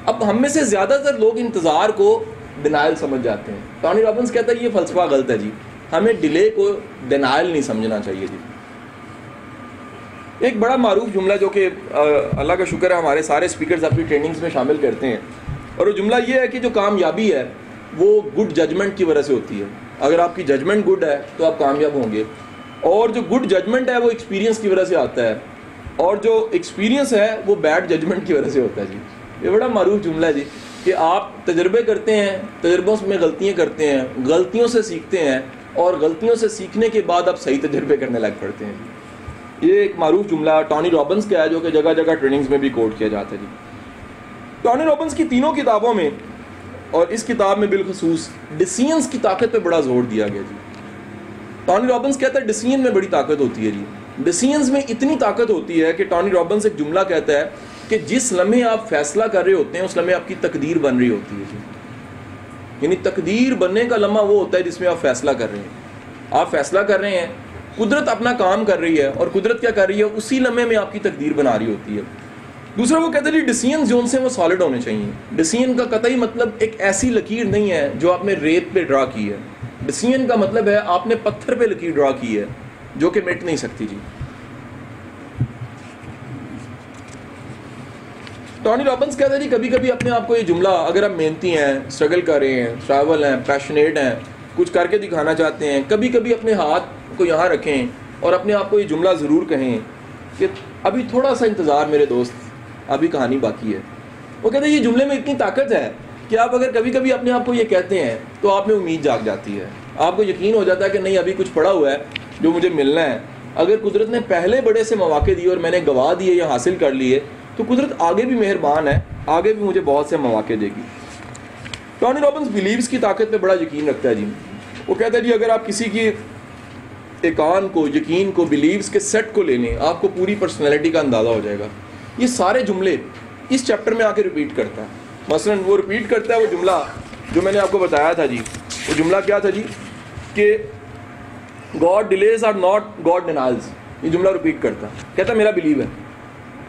اب ہم میں سے زیادہ تر لوگ انتظار کو ڈینائل سمجھ جاتے ہیں. ٹونی رابنس کہتا ہے یہ فلسفہ غلط ہے جی، ہمیں ڈیلے کو ڈینائل نہیں سمجھنا چاہیے جی. ایک بڑا معروف جملہ جو کہ اللہ کا شکر ہے ہمارے سارے اسپیکرز اپنی ٹریننگز میں شامل کرتے ہیں، اور وہ جملہ یہ ہے کہ جو کامیابی ہے وہ گڈ ججمنٹ کی وجہ سے ہوتی ہے. اگر آپ کی ججمنٹ گڈ ہے تو آپ کامیاب ہوں گے، اور جو گڈ ججمنٹ ہے وہ ایکسپیرینس کی وجہ سے آتا ہے، اور جو ایکسپیرینس ہے وہ بیڈ ججمنٹ کی وجہ سے ہوتا ہے جی. یہ بڑا معروف جملہ ہے جی کہ آپ تجربے کرتے ہیں، تجربوں میں غلطیاں کرتے ہیں، غلطیوں سے سیکھتے ہیں، اور غلطیوں سے سیکھنے کے بعد آپ صحیح تجربے کرنے لگ پڑتے ہیں. یہ ایک معروف جملہ ٹونی رابنس کا ہے جو کہ جگہ جگہ ٹریننگز میں بھی کوٹ کیا جاتا ہے جی. ٹونی رابنس کی تینوں کتابوں میں اور اس کتاب میں بالخصوص ڈیسیژنز کی طاقت پہ بڑا زور دیا گیا جی. ٹونی رابنس کہتا ہے ڈیسیژن میں بڑی طاقت ہوتی ہے جی. ڈیسیژنز میں اتنی طاقت ہوتی ہے کہ ٹونی رابنس ایک جملہ کہتا ہے کہ جس لمحے آپ فیصلہ کر رہے ہوتے ہیں اس لمحے آپ کی تقدیر بن رہی ہوتی ہے جی. یعنی تقدیر بننے کا لمحہ وہ ہوتا ہے جس میں آپ فیصلہ کر رہے ہیں. آپ فیصلہ کر رہے ہیں، قدرت اپنا کام کر رہی ہے، اور قدرت کیا کر رہی ہے، اسی لمحے میں آپ کی تقدیر بنا رہی ہوتی ہے. دوسرا وہ کہتے ہیں ڈیسیژن جو ان سے وہ سالڈ ہونے چاہیے. ڈیسیژن کا قطعی مطلب ایک ایسی لکیر نہیں ہے جو آپ نے ریت پہ ڈرا کی ہے. ڈیسیژن کا مطلب ہے آپ نے پتھر پہ لکیر ڈرا کی ہے جو کہ مٹ نہیں سکتی جی. ٹونی رابنس کہتا ہے جی کبھی کبھی اپنے آپ کو یہ جملہ، اگر آپ محنتی ہیں، اسٹرگل کر رہے ہیں، ٹریول ہیں، پیشنیٹ ہیں، کچھ کر کے دکھانا چاہتے ہیں، کبھی کبھی اپنے ہاتھ کو یہاں رکھیں اور اپنے آپ کو یہ جملہ ضرور کہیں کہ ابھی تھوڑا سا انتظار میرے دوست، ابھی کہانی باقی ہے. وہ کہتے ہیں یہ جملے میں اتنی طاقت ہے کہ آپ اگر کبھی کبھی اپنے آپ کو یہ کہتے ہیں تو آپ میں امید جاگ جاتی ہے. آپ کو یقین ہو جاتا ہے کہ نہیں ابھی کچھ پڑا ہوا ہے جو مجھے ملنا ہے. اگر قدرت نے پہلے بڑے سے مواقع دیے اور میں نے گوا دیے یا حاصل کر لیے تو قدرت آگے بھی مہربان ہے، آگے بھی مجھے بہت سے مواقع دے گی. ٹونی رابنس بلیوز کی طاقت پہ بڑا یقین رکھتا ہے جی. وہ کہتا ہے جی اگر آپ کسی کی ایقان کو، یقین کو، بلیوز کے سیٹ کو لے لیں آپ کو پوری پرسنالٹی کا اندازہ ہو جائے گا. یہ سارے جملے اس چیپٹر میں آ کے ریپیٹ کرتا ہے. مثلا وہ ریپیٹ کرتا ہے وہ جملہ جو میں نے آپ کو بتایا تھا جی. وہ جملہ کیا تھا جی کہ God delays are not God denials. یہ جملہ ریپیٹ کرتا ہے، کہتا ہے میرا بلیو ہے.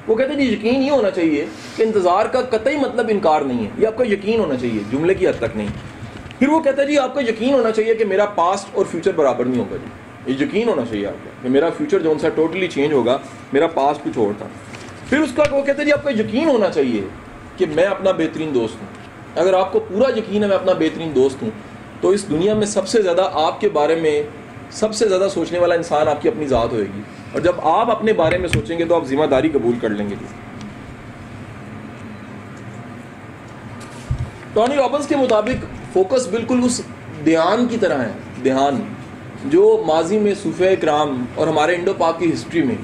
وہ کہتے ہیں جی یقین یہ ہونا چاہیے کہ انتظار کا قطعی مطلب انکار نہیں ہے. یہ آپ کا یقین ہونا چاہیے، جملے کی حد تک نہیں. پھر وہ کہتا ہے جی آپ کا یقین ہونا چاہیے کہ میرا پاسٹ اور فیوچر برابر نہیں ہوگا جی. یہ یقین ہونا چاہیے آپ کا کہ میرا فیوچر جو ان سا ٹوٹلی چینج ہوگا، میرا پاسٹ کچھ اور تھا. پھر اس کا وہ کہتے ہیں جی آپ کا یقین ہونا چاہیے کہ میں اپنا بہترین دوست ہوں. اگر آپ کو پورا یقین ہے میں اپنا بہترین دوست ہوں تو اس دنیا میں سب سے زیادہ آپ کے بارے میں سب سے زیادہ سوچنے والا انسان آپ کی اپنی ذات ہوئے گی. اور جب آپ اپنے بارے میں سوچیں گے تو آپ ذمہ داری قبول کر لیں گے. ٹونی رابنس کے مطابق فوکس بالکل اس دھیان کی طرح ہے. دھیان جو ماضی میں صوفیہ کرام اور ہمارے انڈو پاک کی ہسٹری میں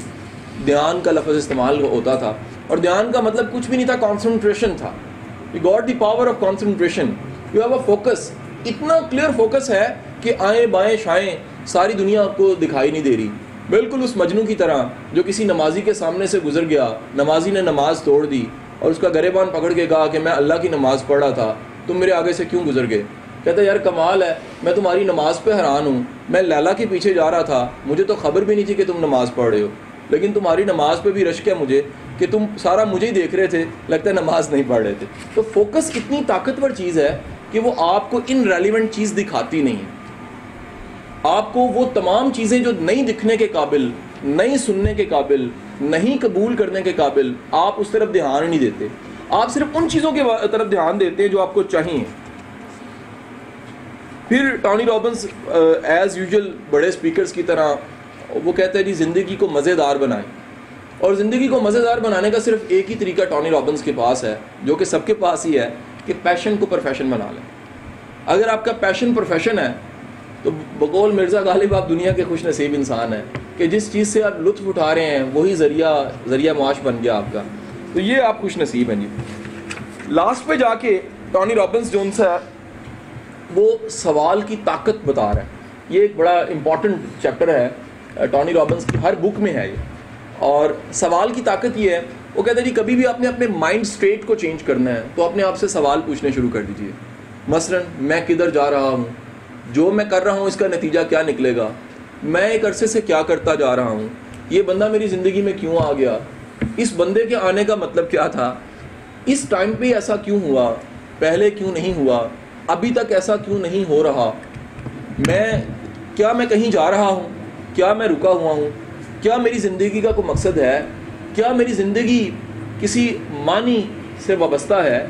دھیان کا لفظ استعمال ہوتا تھا، اور دھیان کا مطلب کچھ بھی نہیں تھا، کانسنٹریشن تھا. You got the power of concentration. You have a focus. اتنا کلیئر فوکس ہے کہ آئیں بائیں شائیں ساری دنیا آپ کو دکھائی نہیں دے رہی. بالکل اس مجنوں کی طرح جو کسی نمازی کے سامنے سے گزر گیا، نمازی نے نماز توڑ دی اور اس کا گریبان پکڑ کے کہا کہ میں اللہ کی نماز پڑھ رہا تھا، تم میرے آگے سے کیوں گزر گئے؟ کہتا ہے یار کمال ہے، میں تمہاری نماز پہ حیران ہوں. میں لیلا کے پیچھے جا رہا تھا، مجھے تو خبر بھی نہیں تھی کہ تم نماز پڑھ رہے ہو، لیکن تمہاری نماز پہ بھی رشک ہے مجھے کہ تم سارا مجھے ہی دیکھ رہے تھے، لگتا ہے نماز نہیں پڑھ رہے تھے. تو فوکس اتنی طاقتور چیز ہے کہ وہ آپ کو ان ریلیونٹ چیز دکھاتی نہیں ہے. آپ کو وہ تمام چیزیں جو نہیں دکھنے کے قابل، نہیں سننے کے قابل، نہیں قبول کرنے کے قابل، آپ اس طرف دھیان نہیں دیتے. آپ صرف ان چیزوں کے طرف دھیان دیتے ہیں جو آپ کو چاہیے. پھر ٹونی رابنس ایز یوزول بڑے اسپیکرز کی طرح وہ کہتا ہے جی زندگی کو مزیدار بنائیں. اور زندگی کو مزیدار بنانے کا صرف ایک ہی طریقہ ٹونی رابنس کے پاس ہے، جو کہ سب کے پاس ہی ہے، کہ پیشن کو پروفیشن بنا لیں. اگر آپ کا پیشن پروفیشن ہے تو بقول مرزا غالب آپ دنیا کے خوش نصیب انسان ہیں کہ جس چیز سے آپ لطف اٹھا رہے ہیں وہی ذریعہ معاش بن گیا آپ کا، تو یہ آپ خوش نصیب ہیں جی۔ لاسٹ پہ جا کے ٹونی رابنس جو ہے وہ سوال کی طاقت بتا رہا ہے۔ یہ ایک بڑا امپورٹنٹ چیپٹر ہے ٹونی رابنس کی، ہر بک میں ہے یہ۔ اور سوال کی طاقت یہ ہے، وہ کہتے ہیں جی کبھی بھی آپ نے اپنے مائنڈ اسٹیٹ کو چینج کرنا ہے تو اپنے آپ سے سوال پوچھنے شروع کر دیجئے۔ مثلا میں کدھر جا رہا ہوں، جو میں کر رہا ہوں اس کا نتیجہ کیا نکلے گا، میں ایک عرصے سے کیا کرتا جا رہا ہوں، یہ بندہ میری زندگی میں کیوں آ گیا، اس بندے کے آنے کا مطلب کیا تھا، اس ٹائم پہ ایسا کیوں ہوا، پہلے کیوں نہیں ہوا، ابھی تک ایسا کیوں نہیں ہو رہا، میں کہیں جا رہا ہوں، کیا میں رکا ہوا ہوں، کیا میری زندگی کا کوئی مقصد ہے، کیا میری زندگی کسی معنی سے وابستہ ہے،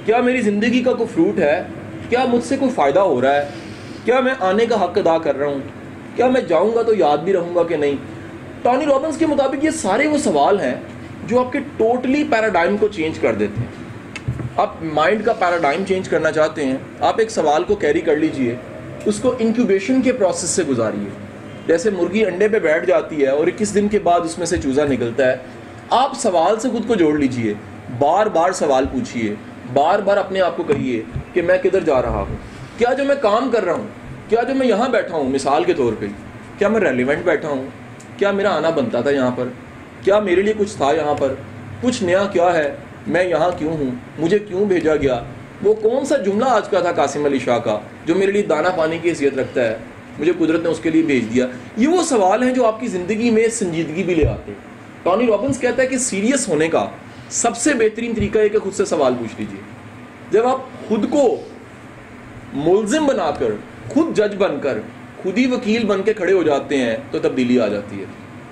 کیا میری زندگی کا کوئی فروٹ ہے، کیا مجھ سے کوئی فائدہ ہو رہا ہے، کیا میں آنے کا حق ادا کر رہا ہوں، کیا میں جاؤں گا تو یاد بھی رہوں گا کہ نہیں۔ ٹونی رابنس کے مطابق یہ سارے وہ سوال ہیں جو آپ کے ٹوٹلی پیراڈائم کو چینج کر دیتے ہیں۔ آپ مائنڈ کا پیراڈائم چینج کرنا چاہتے ہیں، آپ ایک سوال کو کیری کر لیجئے، اس کو انکیوبیشن کے پروسیس سے گزاریے۔ جیسے مرغی انڈے پہ بیٹھ جاتی ہے اور 21 دن کے بعد اس میں سے چوزا نکلتا ہے، آپ سوال سے خود کو جوڑ لیجئے، بار بار سوال پوچھئے، بار بار اپنے آپ کو کہیے کہ میں کدھر جا رہا ہوں، کیا جو میں کام کر رہا ہوں، کیا جو میں یہاں بیٹھا ہوں مثال کے طور پہ، کیا میں ریلیونٹ بیٹھا ہوں، کیا میرا آنا بنتا تھا یہاں پر، کیا میرے لیے کچھ تھا یہاں پر، کچھ نیا کیا ہے، میں یہاں کیوں ہوں، مجھے کیوں بھیجا گیا، وہ کون سا جملہ آج کا تھا قاسم علی شاہ کا جو میرے لیے دانہ پانی کی حیثیت رکھتا ہے، مجھے قدرت نے اس کے لیے بھیج دیا۔ یہ وہ سوال ہیں جو آپ کی زندگی میں سنجیدگی بھی لے آتے ہیں۔ ٹونی رابنس کہتا ہے کہ سیریس ہونے کا سب سے بہترین طریقہ ہے کہ خود سے سوال پوچھ لیجیے۔ جب آپ خود کو ملزم بنا کر، خود جج بن کر، خود ہی وکیل بن کے کھڑے ہو جاتے ہیں تو تبدیلی آ جاتی ہے۔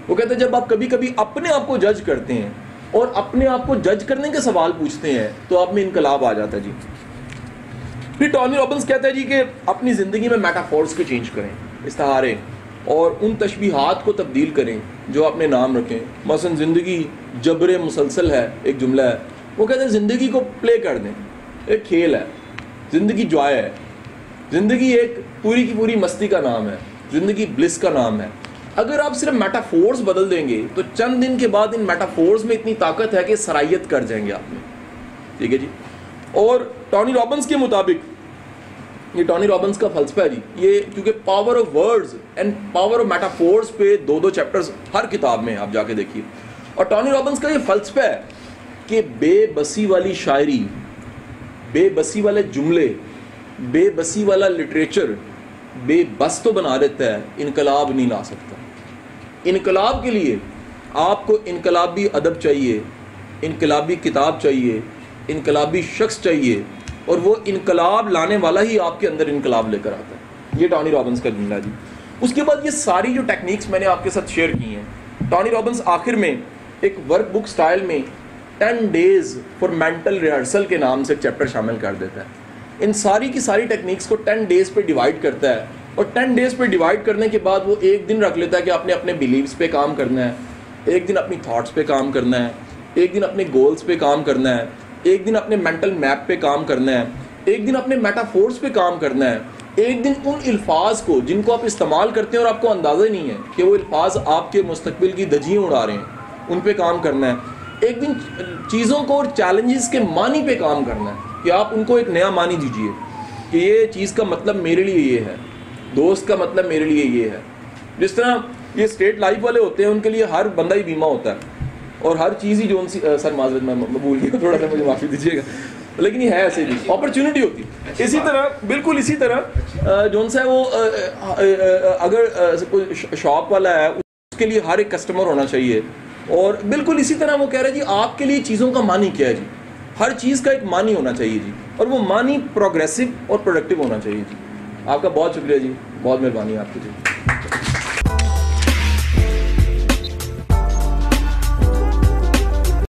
وہ کہتے ہیں جب آپ کبھی کبھی اپنے آپ کو جج کرتے ہیں اور اپنے آپ کو جج کرنے کے سوال پوچھتے ہیں تو آپ میں انقلاب آ جاتا ہے جی۔ پھر ٹونی رابنس کہتا ہے جی کہ اپنی زندگی میں میٹافورس کو چینج کریں، استعارے اور ان تشبیہات کو تبدیل کریں جو آپ نے نام رکھیں۔ مثلا زندگی جبر مسلسل ہے، ایک جملہ ہے، وہ کہتے ہیں زندگی کو پلے کر دیں، ایک کھیل ہے، زندگی جوائے ہے، زندگی ایک پوری کی پوری مستی کا نام ہے، زندگی بلس کا نام ہے۔ اگر آپ صرف میٹافورس بدل دیں گے تو چند دن کے بعد ان میٹافورس میں اتنی طاقت ہے کہ سرائیت کر جائیں گے آپ میں، ٹھیک ہے جی۔ اور ٹونی رابنس کے مطابق، یہ ٹونی رابنس کا فلسفہ ہے جی، یہ کیونکہ power of words and power of metaphors پہ دو چیپٹرز ہر کتاب میں آپ جا کے دیکھیے۔ اور ٹونی رابنس کا یہ فلسفہ ہے کہ بے بسی والی شاعری، بے بسی والے جملے، بے بسی والا لٹریچر بے بس تو بنا دیتا ہے، انقلاب نہیں لا سکتا۔ انقلاب کے لیے آپ کو انقلابی ادب چاہیے، انقلابی کتاب چاہیے، انقلابی شخص چاہیے، اور وہ انقلاب لانے والا ہی آپ کے اندر انقلاب لے کر آتا ہے۔ یہ ٹونی رابنس کا جملہ جی۔ اس کے بعد یہ ساری جو ٹیکنیکس میں نے آپ کے ساتھ شیئر کی ہیں، ٹونی رابنس آخر میں ایک ورک بک سٹائل میں 10 days فار مینٹل ریہرسل کے نام سے ایک چیپٹر شامل کر دیتا ہے۔ ان ساری کی ساری ٹیکنیکس کو 10 days پہ ڈیوائڈ کرتا ہے، اور 10 days پہ ڈیوائڈ کرنے کے بعد وہ ایک دن رکھ لیتا ہے کہ آپ نے اپنے بیلیوز پہ کام کرنا ہے، ایک دن اپنی تھاٹس پہ کام کرنا ہے، ایک دن اپنے گولز پہ کام کرنا ہے، ایک دن اپنے مینٹل میپ پہ کام کرنا ہے، ایک دن اپنے میٹافورس پہ کام کرنا ہے، ایک دن ان الفاظ کو جن کو آپ استعمال کرتے ہیں اور آپ کو اندازہ ہی نہیں ہے کہ وہ الفاظ آپ کے مستقبل کی دھجیاں اڑا رہے ہیں، ان پہ کام کرنا ہے، ایک دن چیزوں کو اور چیلنجز کے معنی پہ کام کرنا ہے کہ آپ ان کو ایک نیا معنی دیجئے کہ یہ چیز کا مطلب میرے لیے یہ ہے، دوست کا مطلب میرے لیے یہ ہے۔ جس طرح یہ اسٹیٹ لائف والے ہوتے ہیں ان کے لیے ہر بندہ ہی بیمہ ہوتا ہے اور ہر چیز ہی جو ان سی سر معذرت میں بھول گیا، تھوڑا سا مجھے معافی دیجیے گا، لیکن یہ ہے ایسے بھی اپرچونٹی ہوتی ہے۔ اسی طرح بالکل اسی طرح جون سا ہے وہ اگر کوئی شاپ والا ہے اس کے لیے ہر ایک کسٹمر ہونا چاہیے، اور بالکل اسی طرح وہ کہہ رہے ہیں جی آپ کے لیے چیزوں کا معنی کیا ہے جی، ہر چیز کا ایک معنی ہونا چاہیے جی، اور وہ معنی پروگریسو اور پروڈکٹیو ہونا چاہیے جی۔ آپ کا بہت شکریہ جی، بہت مہربانی آپ کی جی۔